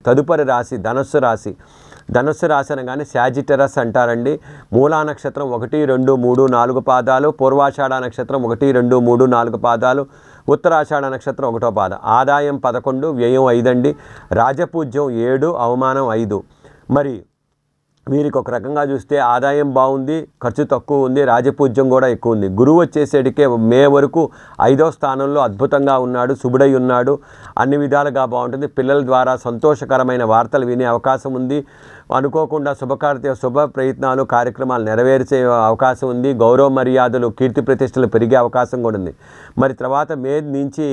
తదుపరి రాశి ధనుస్సు రాశి. ధనుస్సు రాశి అనగానే సాజిటరస్ అంటారండి. మూలా నక్షత్రం 1, 2, 3, 4 పాదాలు, పూర్వాషాఢ నక్షత్రం 1, 2, 3, 4 పాదాలు, ఉత్తరాషాఢ నక్షత్రం 1వ పాదం. ఆదాయం 11, వ్యయం 5 అండి. రాజపూజ్యం 7, అవమానం 5. మరి వీరికి ఒక రకంగా చూస్తే ఆదాయం బాగుంది, ఖర్చు తక్కువ ఉంది, రాజపూజ్యం కూడా ఎక్కువ ఉంది. గురువు వచ్చేసేటికే మే వరకు 5వ స్థానంలో అద్భుతంగా ఉన్నాడు, శుభుడై ఉన్నాడు, అన్ని విధాలుగా బాగుంటుంది. పిల్లల ద్వారా సంతోషకరమైన వార్తలు వినే అవకాశం ఉంది. అనుకోకుండా శుభ ప్రయత్నాలు కార్యక్రమాలు నెరవేర్చే అవకాశం ఉంది. గౌరవ మర్యాదలు కీర్తి ప్రతిష్టలు పెరిగే అవకాశం కూడా ఉంది. మరి తర్వాత మే నుంచి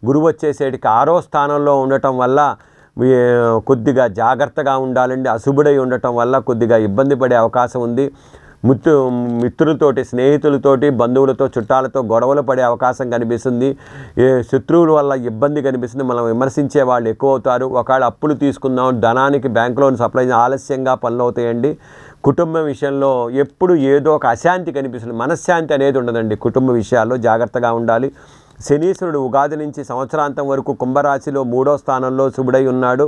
గురువు వచ్చేసేటికి 6వ స్థానంలో ఉండటం వల్ల కొద్దిగా జాగ్రత్తగా ఉండాలండి. అశుభుడై ఉండటం వల్ల కొద్దిగా ఇబ్బంది పడే అవకాశం ఉంది. మిత్రులతోటి, స్నేహితులతోటి, బంధువులతో, చుట్టాలతో గొడవలు పడే అవకాశం కనిపిస్తుంది. శత్రువుల వల్ల ఇబ్బంది కనిపిస్తుంది. మనం విమర్శించే వాళ్ళు ఎక్కువ అవుతారు. ఒకవేళ అప్పులు తీసుకుందాం, ధనానికి బ్యాంక్ లోన్ సప్లై ఆలస్యంగా పనులు అవుతాయండి. కుటుంబం విషయంలో ఎప్పుడు ఏదో ఒక అశాంతి కనిపిస్తుంది. మనశ్శాంతి అనేది ఉండదండి. కుటుంబ విషయాల్లో జాగ్రత్తగా ఉండాలి. శనీశ్వరుడు ఉగాది నుంచి సంవత్సరాంతం వరకు కుంభరాశిలో 3వ స్థానంలో శుభుడై ఉన్నాడు.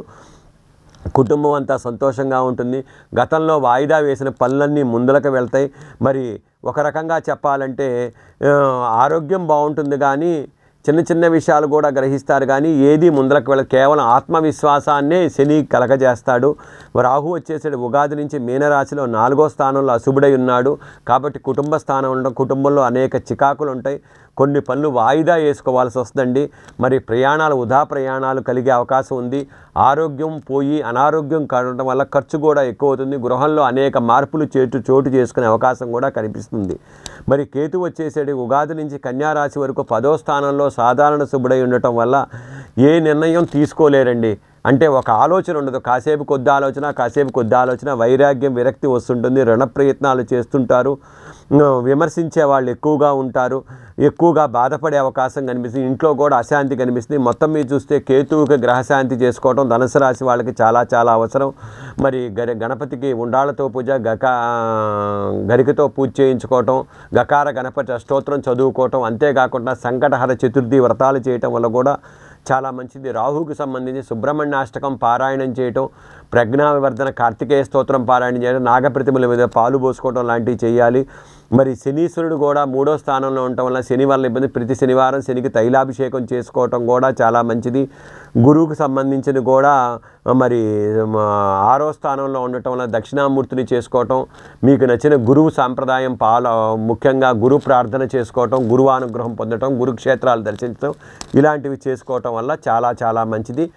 కుటుంబం అంతా సంతోషంగా ఉంటుంది. గతంలో వాయిదా వేసిన పనులన్నీ ముందులకు వెళ్తాయి. మరి ఒక రకంగా చెప్పాలంటే ఆరోగ్యం బాగుంటుంది, కానీ చిన్న చిన్న విషయాలు కూడా గ్రహిస్తారు, కానీ ఏది ముందరకు వెళ్ళదు. కేవలం ఆత్మవిశ్వాసాన్నే శని కలగజేస్తాడు. రాహు వచ్చేసాడు ఉగాది నుంచి మీనరాశిలో 4వ స్థానంలో అశుభుడై ఉన్నాడు. కాబట్టి కుటుంబ స్థానం ఉండడం, కుటుంబంలో అనేక చికాకులు ఉంటాయి. కొన్ని పనులు వాయిదా వేసుకోవాల్సి వస్తుందండి. మరి వృధా ప్రయాణాలు కలిగే అవకాశం ఉంది. ఆరోగ్యం పోయి అనారోగ్యం కలగడం వల్ల ఖర్చు కూడా ఎక్కువ అవుతుంది. గృహంలో అనేక మార్పులు చోటు చేసుకునే అవకాశం కూడా కనిపిస్తుంది. మరి కేతు వచ్చేసేటి ఉగాది నుంచి కన్యారాశి వరకు 10వ స్థానంలో సాధారణ శుభుడై ఉండటం వల్ల ఏ నిర్ణయం తీసుకోలేరండి. అంటే ఒక ఆలోచన ఉండదు. కాసేపు కొద్ది ఆలోచన, వైరాగ్యం, విరక్తి వస్తుంటుంది. రుణ ప్రయత్నాలు చేస్తుంటారు. విమర్శించే వాళ్ళు ఎక్కువగా ఉంటారు. ఎక్కువగా బాధపడే అవకాశం కనిపిస్తుంది. ఇంట్లో కూడా అశాంతి కనిపిస్తుంది. మొత్తం మీద చూస్తే కేతువుకి గ్రహశాంతి చేసుకోవడం ధనుసు రాశి వాళ్ళకి చాలా చాలా అవసరం. మరి గణపతికి ఉండాలతో పూజ, గరికతో పూజ చేయించుకోవటం, గకార గణపతి అష్టోత్తరం చదువుకోవటం, అంతేకాకుండా సంకటహర చతుర్థి వ్రతాలు చేయటం వల్ల కూడా చాలా మంచిది. రాహుకి సంబంధించి సుబ్రహ్మణ్యాష్టకం పారాయణం చేయటం, ప్రజ్ఞా వివర్ధన కార్తికేయ స్తోత్రం పారాయణం చేయడం, నాగప్రతిమల మీద పాలు పోసుకోవడం లాంటివి చేయాలి. మరి శనీశ్వరుడు కూడా 3వ స్థానంలో ఉండటం వల్ల శని వల్ల ఇబ్బంది. ప్రతి శనివారం శనికి తైలాభిషేకం చేసుకోవటం కూడా చాలా మంచిది. గురువుకు సంబంధించిన కూడా మరి 6వ స్థానంలో ఉండటం వల్ల దక్షిణామూర్తిని చేసుకోవటం, మీకు నచ్చిన గురువు సాంప్రదాయం ముఖ్యంగా గురు ప్రార్థన చేసుకోవటం, గురువు అనుగ్రహం పొందటం, గురుక్షేత్రాలు దర్శించడం, ఇలాంటివి చేసుకోవటం వల్ల చాలా చాలా మంచిది.